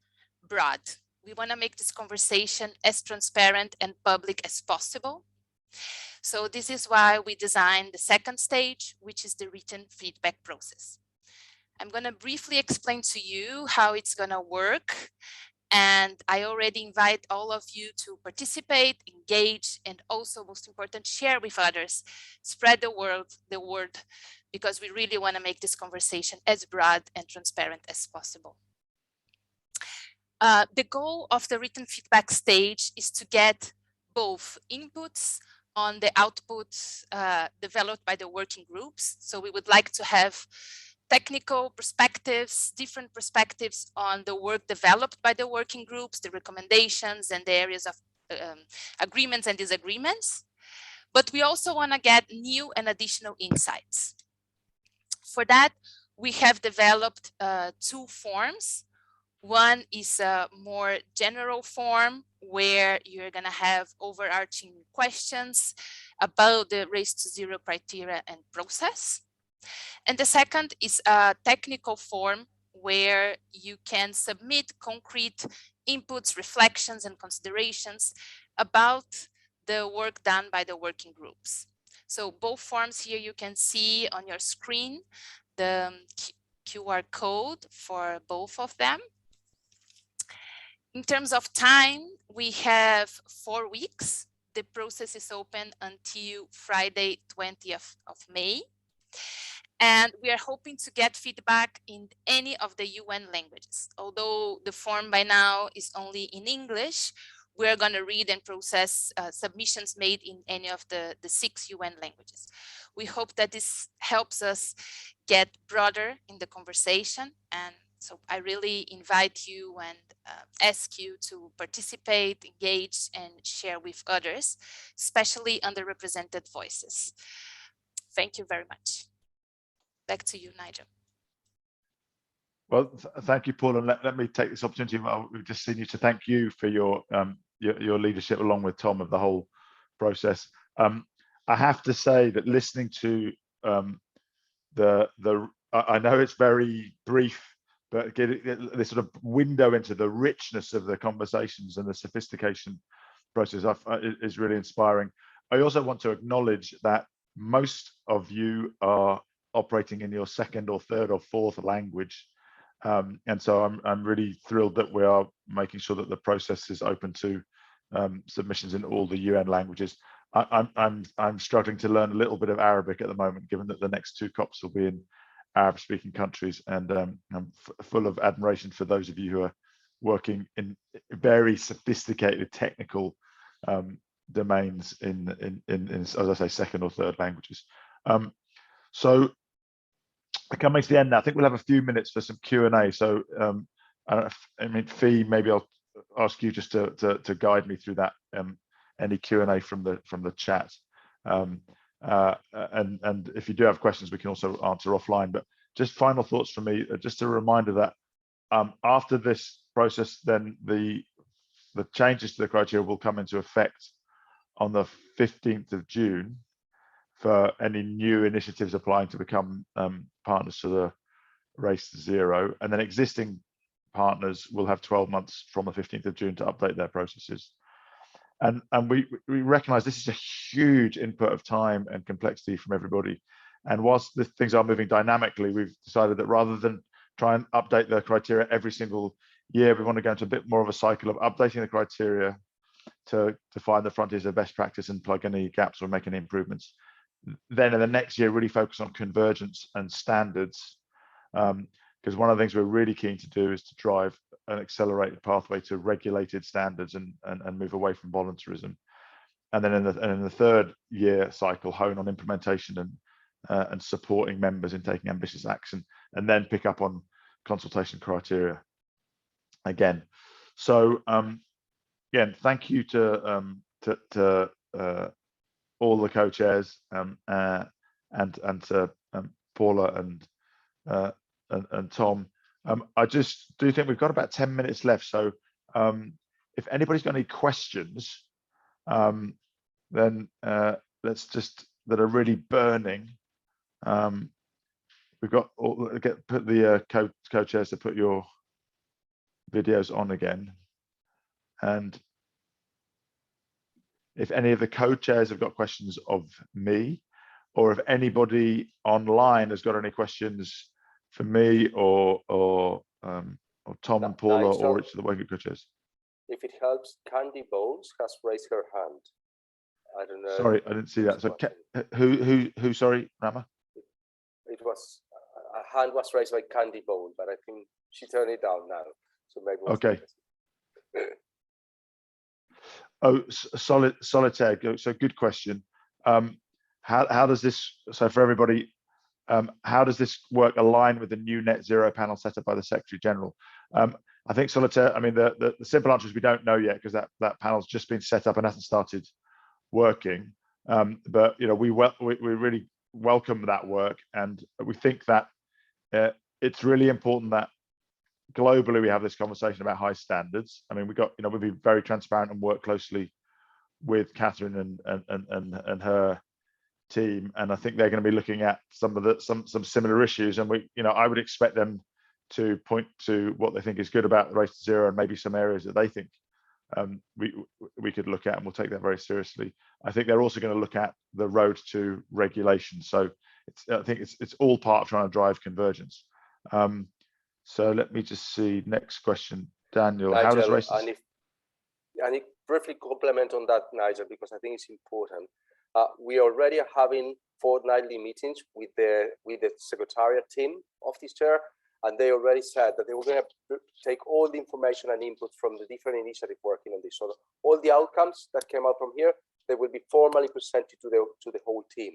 broad. We want to make this conversation as transparent and public as possible. So this is why we designed the second stage, which is the written feedback process. I'm going to briefly explain to you how it's going to work. And I already invite all of you to participate, engage, and also, most important, share with others, spread the word, because we really want to make this conversation as broad and transparent as possible. The goal of the written feedback stage is to get both inputs on the outputs developed by the working groups. So we would like to have technical perspectives, different perspectives on the work developed by the working groups, the recommendations and the areas of agreements and disagreements. But we also want to get new and additional insights. For that, we have developed two forms. One is a more general form where you're going to have overarching questions about the Race to Zero criteria and process. And the second is a technical form where you can submit concrete inputs, reflections, and considerations about the work done by the working groups. So both forms here you can see on your screen the QR code for both of them. In terms of time, we have 4 weeks. The process is open until Friday, 20th of May. And we are hoping to get feedback in any of the UN languages. Although the form by now is only in English, we are going to read and process submissions made in any of the 6 UN languages. We hope that this helps us get broader in the conversation. And so I really invite you and ask you to participate, engage, and share with others, especially underrepresented voices. Thank you very much. Back to you, Nigel. Well, thank you, Paul, and let me take this opportunity. We've just seen you to thank you for your leadership along with Tom of the whole process. I have to say that listening to I know it's very brief, but get this sort of window into the richness of the conversations and the sophistication process is really inspiring. I also want to acknowledge that most of you are operating in your second or third or fourth language. And so I'm really thrilled that we are making sure that the process is open to submissions in all the UN languages. I'm struggling to learn a little bit of Arabic at the moment, given that the next 2 COPs will be in Arab-speaking countries, and I'm full of admiration for those of you who are working in very sophisticated technical domains in as I say, second or third languages. So coming to the end now, I think we'll have a few minutes for some Q&A. So I mean, Fee, maybe I'll ask you just to guide me through that. Any Q&A from the chat, and if you do have questions, we can also answer offline. But just final thoughts from me. Just a reminder that after this process, then the changes to the criteria will come into effect on the 15th of June for any new initiatives applying to become partners to the Race to Zero, and then existing partners will have 12 months from the 15th of June to update their processes. And we recognize this is a huge input of time and complexity from everybody. And whilst the things are moving dynamically, we've decided that rather than try and update the criteria every single year, we want to go into a bit more of a cycle of updating the criteria to define the frontiers of best practice and plug any gaps or make any improvements. Then in the next year, really focus on convergence and standards, because one of the things we're really keen to do is to drive an accelerated pathway to regulated standards and move away from voluntarism. And then in the third year cycle, hone on implementation and supporting members in taking ambitious action, and then pick up on consultation criteria. again. So again, thank you to all the co-chairs and to Paula and Tom. I just do think we've got about 10 minutes left. So if anybody's got any questions, then let's just, that are really burning. We've got put the co-chairs to put your videos on again. And if any of the co-chairs have got questions of me, or if anybody online has got any questions for me or Tom and Paula or each of the working co-chairs. If it helps, Candy Bones has raised her hand. I don't know. Sorry, I didn't see that. So who? Sorry, Rama. It was a hand was raised by Candy Bone, but I think she turned it down now. So maybe. Okay. Oh, solitaire. So good question. How does this? So for everybody, how does this work align with the new net zero panel set up by the Secretary General? I think solitaire. I mean, the simple answer is we don't know yet, because that panel's just been set up and hasn't started working. But you know, we really welcome that work, and we think that it's really important that globally we have this conversation about high standards. I mean, we'll be very transparent and work closely with Catherine and her team, and I think they're going to be looking at some similar issues, and I would expect them to point to what they think is good about the Race to Zero, and maybe some areas that they think we could look at, and we'll take that very seriously. I think they're also going to look at the road to regulation. So I think it's all part of trying to drive convergence. So let me just see. Next question, Daniel. Nigel, how does race? And briefly complement on that, Nigel, because I think it's important. We already are having fortnightly meetings with the secretariat team of this chair, and they already said that they were going to take all the information and input from the different initiatives working on this. So all the outcomes that came out from here, they will be formally presented to the whole team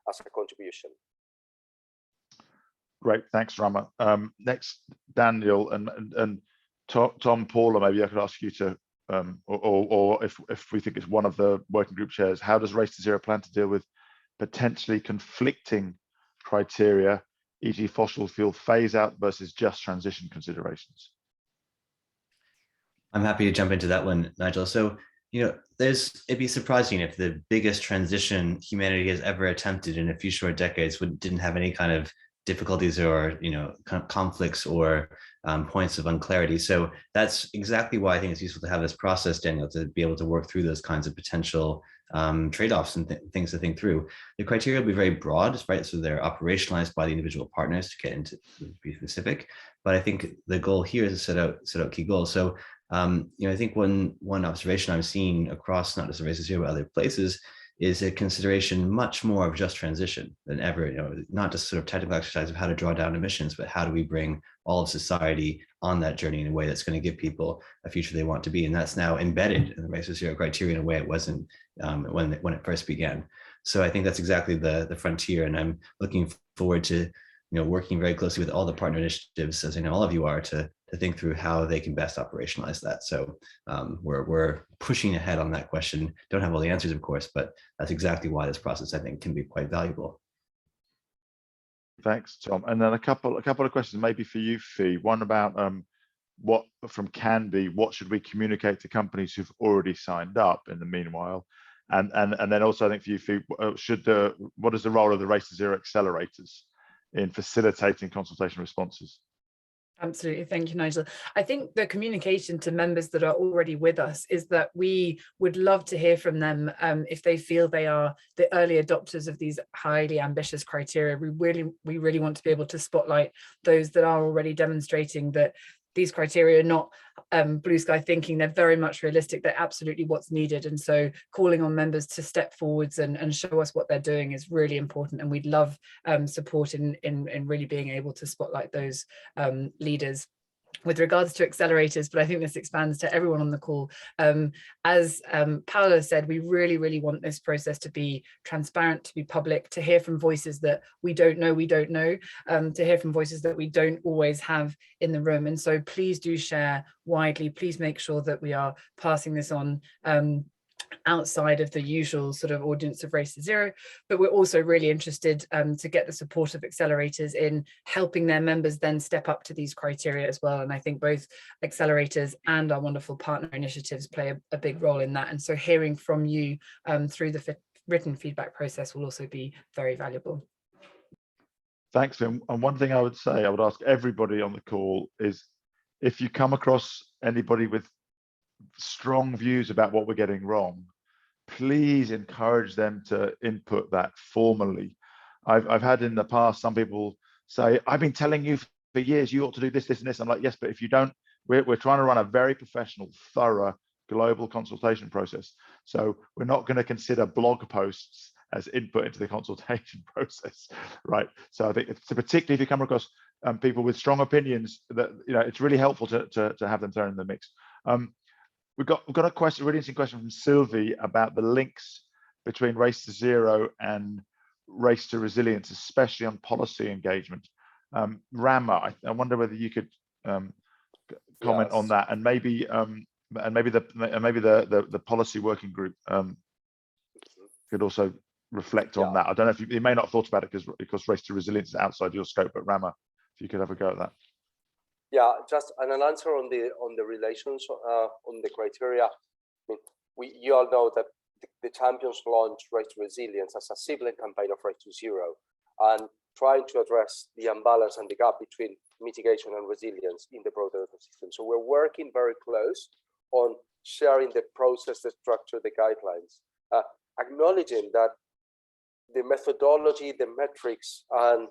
as a contribution. Great, thanks, Rama. Next, Daniel and Tom, Paula, maybe I could ask you to, or if we think it's one of the working group chairs, how does Race to Zero plan to deal with potentially conflicting criteria, e.g. fossil fuel phase out versus just transition considerations? I'm happy to jump into that one, Nigel. So, it'd be surprising if the biggest transition humanity has ever attempted in a few short decades didn't have any kind of difficulties or conflicts or points of unclarity. So that's exactly why I think it's useful to have this process, Daniel, to be able to work through those kinds of potential trade-offs and things to think through. The criteria will be very broad, right? So they're operationalized by the individual partners to get into be specific. But I think the goal here is to set out key goals. So I think one observation I'm seeing across not just the Race to Zero but other places is a consideration much more of just transition than ever, not just sort of technical exercise of how to draw down emissions, but how do we bring all of society on that journey in a way that's going to give people a future they want to be. And that's now embedded in the Race to Zero criteria in a way it wasn't when it first began. So I think that's exactly the frontier. And I'm looking forward to working very closely with all the partner initiatives, as I know all of you are, to think through how they can best operationalize that. So we're pushing ahead on that question. Don't have all the answers, of course, but that's exactly why this process, I think, can be quite valuable. Thanks, Tom. And then a couple of questions maybe for you, Fee. One about what from Candy, what should we communicate to companies who've already signed up in the meanwhile? And then also I think for you, Fee, what is the role of the Race to Zero accelerators in facilitating consultation responses? Absolutely. Thank you, Nigel. I think the communication to members that are already with us is that we would love to hear from them if they feel they are the early adopters of these highly ambitious criteria. We really want to be able to spotlight those that are already demonstrating that these criteria are not blue sky thinking. They're very much realistic. They're absolutely what's needed. And so calling on members to step forwards and show us what they're doing is really important. And we'd love support in really being able to spotlight those leaders. with regards to accelerators, but I think this expands to everyone on the call. As Paolo said, we really want this process to be transparent, to be public, to hear from voices that we don't know, to hear from voices that we don't always have in the room. And so please do share widely. Please make sure that we are passing this on outside of the usual sort of audience of Race to Zero, but we're also really interested to get the support of accelerators in helping their members then step up to these criteria as well. And I think both accelerators and our wonderful partner initiatives play a big role in that. And so hearing from you through the written feedback process will also be very valuable. Thanks, Vim. And one thing I would say, I would ask everybody on the call is, if you come across anybody with strong views about what we're getting wrong, please encourage them to input that formally. I've had in the past some people say, I've been telling you for years you ought to do this, this, and this. I'm like, yes, but if you don't, we're trying to run a very professional, thorough global consultation process. So we're not going to consider blog posts as input into the consultation process, right? So I think it's particularly if you come across people with strong opinions, that it's really helpful to have them thrown in the mix. We've got a question, a really interesting question from Sylvie about the links between Race to Zero and Race to Resilience, especially on policy engagement. Rama, I wonder whether you could comment on that, and maybe the policy working group could also reflect on that. I don't know if you may not have thought about it because Race to Resilience is outside your scope, but Rama, if you could have a go at that. Yeah, just an answer on the relations on the criteria. I mean, you all know that the champions launched Race to Resilience as a sibling campaign of Race to Zero, and trying to address the imbalance and the gap between mitigation and resilience in the broader ecosystem. So we're working very close on sharing the process, the structure, the guidelines, acknowledging that the methodology, the metrics, and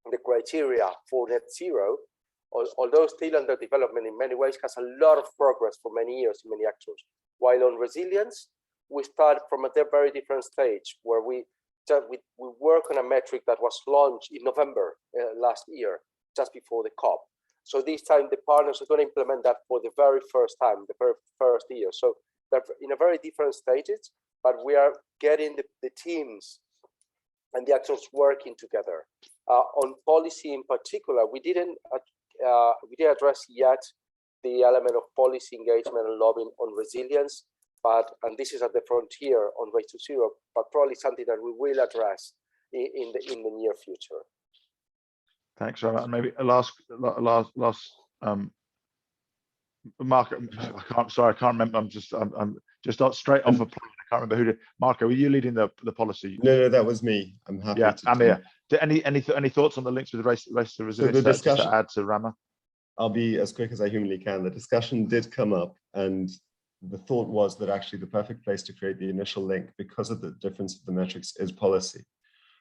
the criteria for net zero, although still under development in many ways, has a lot of progress for many years in many actors. While on resilience, we start from a very different stage where we work on a metric that was launched in November last year, just before the COP. So this time the partners are going to implement that for the very first time, the very first year. So they're in a very different stages, but we are getting the teams and the actors working together. On policy in particular, we didn't address yet the element of policy engagement and lobbying on resilience, and this is at the frontier on Race to Zero, but probably something that we will address in the near future. Thanks, Rama. And maybe a last Marco. I can't remember. I'm just straight off a plane. I can't remember who did. Marco, were you leading the policy? No, that was me. I'm happy. Yeah, Amir. Any thoughts on the links with Race to Resilience? So the discussion, to add to Rama? I'll be as quick as I humanly can. The discussion did come up, and the thought was that actually the perfect place to create the initial link, because of the difference of the metrics, is policy.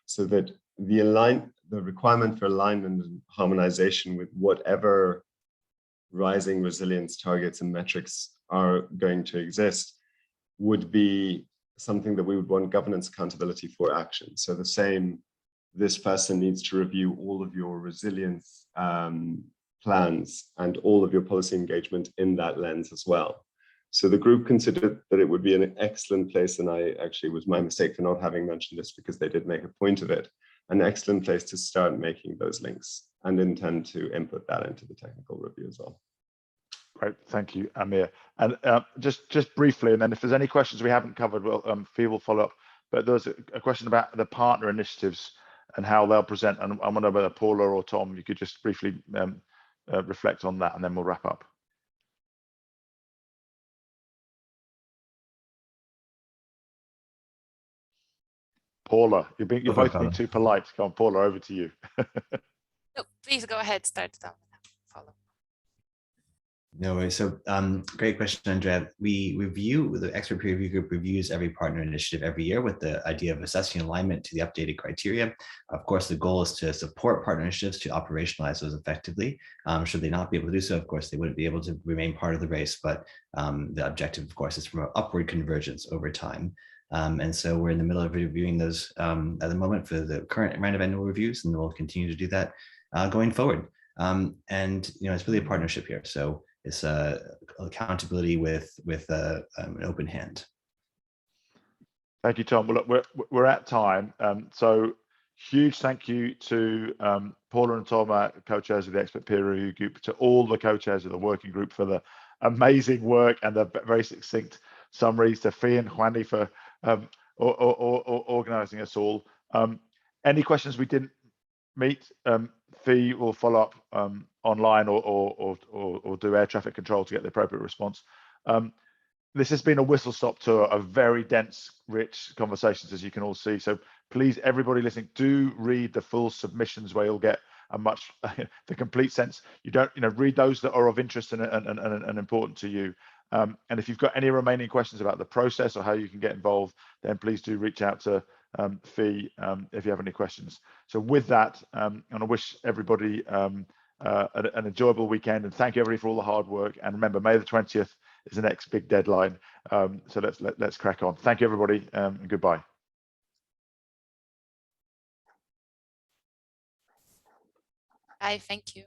So that the requirement for alignment and harmonization with whatever rising resilience targets and metrics are going to exist would be something that we would want governance accountability for action. So the same, this person needs to review all of your resilience plans and all of your policy engagement in that lens as well. So the group considered that it would be an excellent place, and I actually was my mistake for not having mentioned this because they did make a point of it, an excellent place to start making those links, and intend to input that into the technical review as well. Great, thank you, Amir. And just briefly, and then if there's any questions we haven't covered, Fee will follow up. But there's a question about the partner initiatives and how they'll present. And I wonder whether Paula or Tom, you could just briefly reflect on that, and then we'll wrap up. Paula, you're both being too polite. Come on, Paula, over to you. No, please go ahead, start down. Follow. No worries. So great question, Andrea. The expert peer review group reviews every partner initiative every year with the idea of assessing alignment to the updated criteria. Of course, the goal is to support partner initiatives to operationalize those effectively. Should they not be able to do so, of course, they wouldn't be able to remain part of the race, but the objective, of course, is from an upward convergence over time. And so we're in the middle of reviewing those at the moment for the current round of annual reviews, and we'll continue to do that going forward. And it's really a partnership here. So it's accountability with an open hand. Thank you, Tom. Well, look, we're at time. So huge thank you to Paula and Tom, co-chairs of the expert peer review group, to all the co-chairs of the working group for the amazing work and the very succinct summaries, to Fee and Juani for organizing us all. Any questions we didn't meet, Fee will follow up online or do air traffic control to get the appropriate response. This has been a whistle-stop tour of very dense, rich conversations, as you can all see. So please, everybody listening, do read the full submissions where you'll get a much the complete sense. You don't, read those that are of interest and important to you. And if you've got any remaining questions about the process or how you can get involved, then please do reach out to Fee if you have any questions. So with that, and I wish everybody an enjoyable weekend, and thank you everybody for all the hard work. And remember, May the 20th is the next big deadline. So let's crack on. Thank you everybody, and goodbye. Bye, thank you.